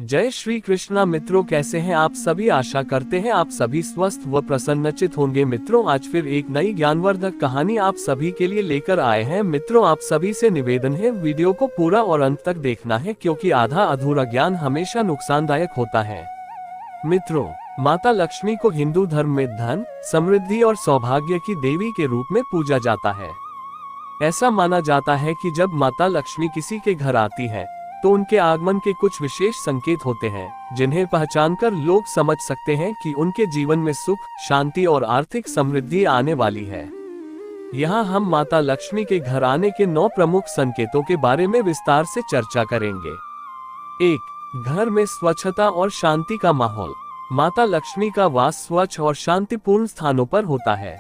जय श्री कृष्णा मित्रों, कैसे हैं आप सभी। आशा करते हैं आप सभी स्वस्थ व प्रसन्नचित होंगे। मित्रों, आज फिर एक नई ज्ञानवर्धक कहानी आप सभी के लिए लेकर आए हैं। मित्रों, आप सभी से निवेदन है वीडियो को पूरा और अंत तक देखना है, क्योंकि आधा अधूरा ज्ञान हमेशा नुकसानदायक होता है। मित्रों, माता लक्ष्मी को हिंदू धर्म में धन, समृद्धि और सौभाग्य की देवी के रूप में पूजा जाता है। ऐसा माना जाता है कि जब माता लक्ष्मी किसी के घर आती है तो उनके आगमन के कुछ विशेष संकेत होते हैं, जिन्हें पहचानकर लोग समझ सकते हैं कि उनके जीवन में सुख, शांति और आर्थिक समृद्धि आने वाली है। यहाँ हम माता लक्ष्मी के घर आने के 9 प्रमुख संकेतों के बारे में विस्तार से चर्चा करेंगे। 1. घर में स्वच्छता और शांति का माहौल। माता लक्ष्मी का वास स्वच्छ और शांतिपूर्ण स्थानों पर होता है।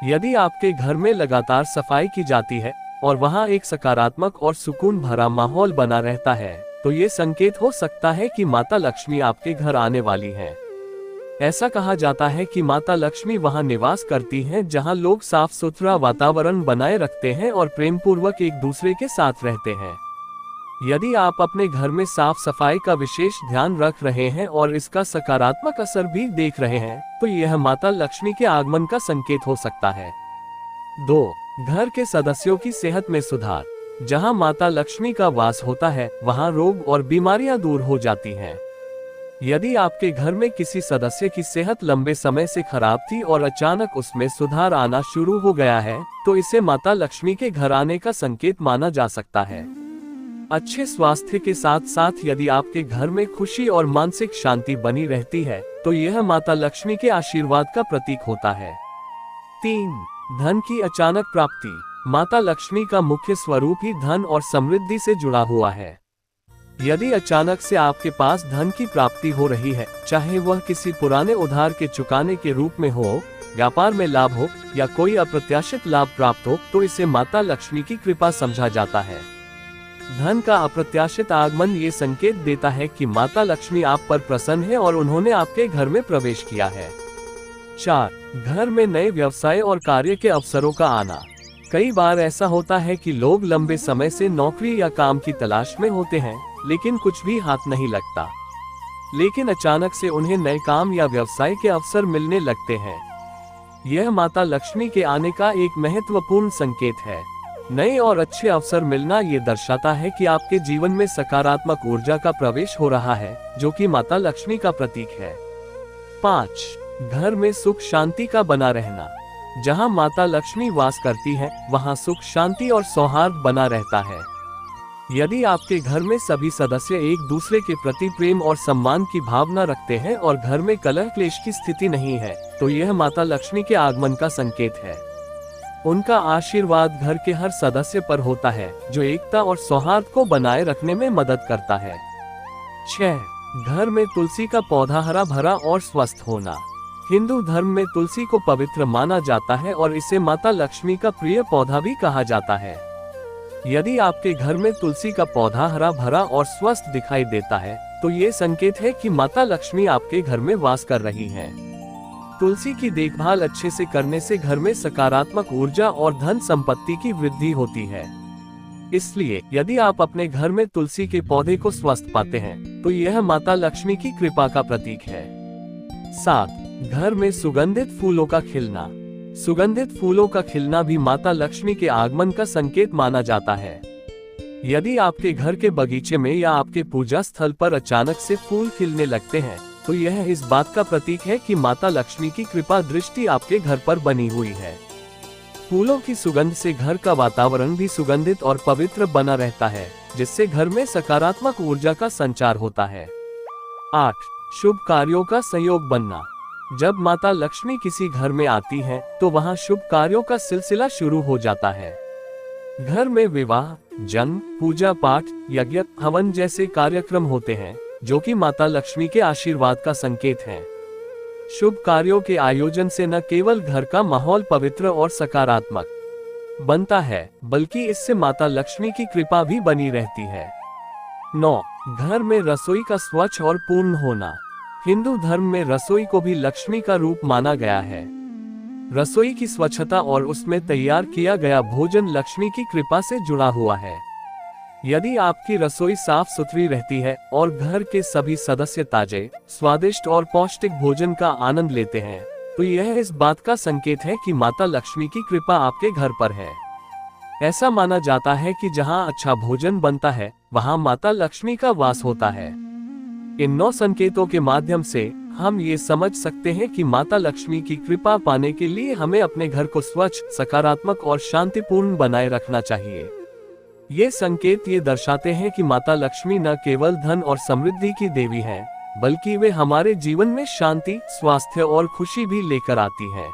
यदि आपके घर में लगातार सफाई की जाती है और वहां एक सकारात्मक और सुकून भरा माहौल बना रहता है, तो ये संकेत हो सकता है कि माता लक्ष्मी आपके घर आने वाली है। ऐसा कहा जाता है कि माता लक्ष्मी वहां निवास करती हैं जहां लोग साफ सुथरा वातावरण बनाए रखते हैं और प्रेम पूर्वक एक दूसरे के साथ रहते हैं। यदि आप अपने घर में साफ सफाई का विशेष ध्यान रख रहे हैं और इसका सकारात्मक असर भी देख रहे हैं, तो यह माता लक्ष्मी के आगमन का संकेत हो सकता है। 2. घर के सदस्यों की सेहत में सुधार। जहां माता लक्ष्मी का वास होता है, वहां रोग और बीमारियां दूर हो जाती हैं। यदि आपके घर में किसी सदस्य की सेहत लंबे समय से खराब थी और अचानक उसमें सुधार आना शुरू हो गया है, तो इसे माता लक्ष्मी के घर आने का संकेत माना जा सकता है। अच्छे स्वास्थ्य के साथ साथ यदि आपके घर में खुशी और मानसिक शांति बनी रहती है, तो यह माता लक्ष्मी के आशीर्वाद का प्रतीक होता है। 3. धन की अचानक प्राप्ति। माता लक्ष्मी का मुख्य स्वरूप ही धन और समृद्धि से जुड़ा हुआ है। यदि अचानक से आपके पास धन की प्राप्ति हो रही है, चाहे वह किसी पुराने उधार के चुकाने के रूप में हो, व्यापार में लाभ हो या कोई अप्रत्याशित लाभ प्राप्त हो, तो इसे माता लक्ष्मी की कृपा समझा जाता है। धन का अप्रत्याशित आगमन ये संकेत देता है कि माता लक्ष्मी आप पर प्रसन्न है और उन्होंने आपके घर में प्रवेश किया है। 4. घर में नए व्यवसाय और कार्य के अवसरों का आना। कई बार ऐसा होता है कि लोग लंबे समय से नौकरी या काम की तलाश में होते हैं, लेकिन कुछ भी हाथ नहीं लगता। लेकिन अचानक से उन्हें नए काम या व्यवसाय के अवसर मिलने लगते हैं। यह माता लक्ष्मी के आने का एक महत्वपूर्ण संकेत है। नए और अच्छे अवसर मिलना ये दर्शाता है कि आपके जीवन में सकारात्मक ऊर्जा का प्रवेश हो रहा है, जो कि माता लक्ष्मी का प्रतीक है। 5. घर में सुख शांति का बना रहना। जहां माता लक्ष्मी वास करती है, वहां सुख शांति और सौहार्द बना रहता है। यदि आपके घर में सभी सदस्य एक दूसरे के प्रति प्रेम और सम्मान की भावना रखते हैं और घर में कलह क्लेश की स्थिति नहीं है, तो यह माता लक्ष्मी के आगमन का संकेत है। उनका आशीर्वाद घर के हर सदस्य पर होता है, जो एकता और सौहार्द को बनाए रखने में मदद करता है। 6. घर में तुलसी का पौधा हरा भरा और स्वस्थ होना। हिंदू धर्म में तुलसी को पवित्र माना जाता है और इसे माता लक्ष्मी का प्रिय पौधा भी कहा जाता है। यदि आपके घर में तुलसी का पौधा हरा भरा और स्वस्थ दिखाई देता है, तो ये संकेत है कि माता लक्ष्मी आपके घर में वास कर रही हैं। तुलसी की देखभाल अच्छे से करने से घर में सकारात्मक ऊर्जा और धन संपत्ति की वृद्धि होती है। इसलिए यदि आप अपने घर में तुलसी के पौधे को स्वस्थ पाते हैं, तो यह माता लक्ष्मी की कृपा का प्रतीक है। 7. घर में सुगंधित फूलों का खिलना। सुगंधित फूलों का खिलना भी माता लक्ष्मी के आगमन का संकेत माना जाता है। यदि आपके घर के बगीचे में या आपके पूजा स्थल पर अचानक से फूल खिलने लगते हैं, तो यह इस बात का प्रतीक है कि माता लक्ष्मी की कृपा दृष्टि आपके घर पर बनी हुई है। फूलों की सुगंध से घर का वातावरण भी सुगंधित और पवित्र बना रहता है, जिससे घर में सकारात्मक ऊर्जा का संचार होता है। 8. शुभ कार्यों का संयोग बनना। जब माता लक्ष्मी किसी घर में आती है, तो वहां शुभ कार्यों का सिलसिला शुरू हो जाता है। घर में विवाह, जन्म, पूजा पाठ, यज्ञ, हवन जैसे कार्यक्रम होते हैं, जो कि माता लक्ष्मी के आशीर्वाद का संकेत है। शुभ कार्यों के आयोजन से न केवल घर का माहौल पवित्र और सकारात्मक बनता है, बल्कि इससे माता लक्ष्मी की कृपा भी बनी रहती है। 9. घर में रसोई का स्वच्छ और पूर्ण होना। हिंदू धर्म में रसोई को भी लक्ष्मी का रूप माना गया है। रसोई की स्वच्छता और उसमें तैयार किया गया भोजन लक्ष्मी की कृपा से जुड़ा हुआ है। यदि आपकी रसोई साफ सुथरी रहती है और घर के सभी सदस्य ताजे, स्वादिष्ट और पौष्टिक भोजन का आनंद लेते हैं, तो यह इस बात का संकेत है कि माता लक्ष्मी की कृपा आपके घर पर है। ऐसा माना जाता है कि जहां अच्छा भोजन बनता है, वहां माता लक्ष्मी का वास होता है। इन 9 संकेतों के माध्यम से हम ये समझ सकते हैं कि माता लक्ष्मी की कृपा पाने के लिए हमें अपने घर को स्वच्छ, सकारात्मक और शांतिपूर्ण बनाए रखना चाहिए। ये संकेत ये दर्शाते हैं कि माता लक्ष्मी न केवल धन और समृद्धि की देवी हैं, बल्कि वे हमारे जीवन में शांति, स्वास्थ्य और खुशी भी लेकर आती हैं।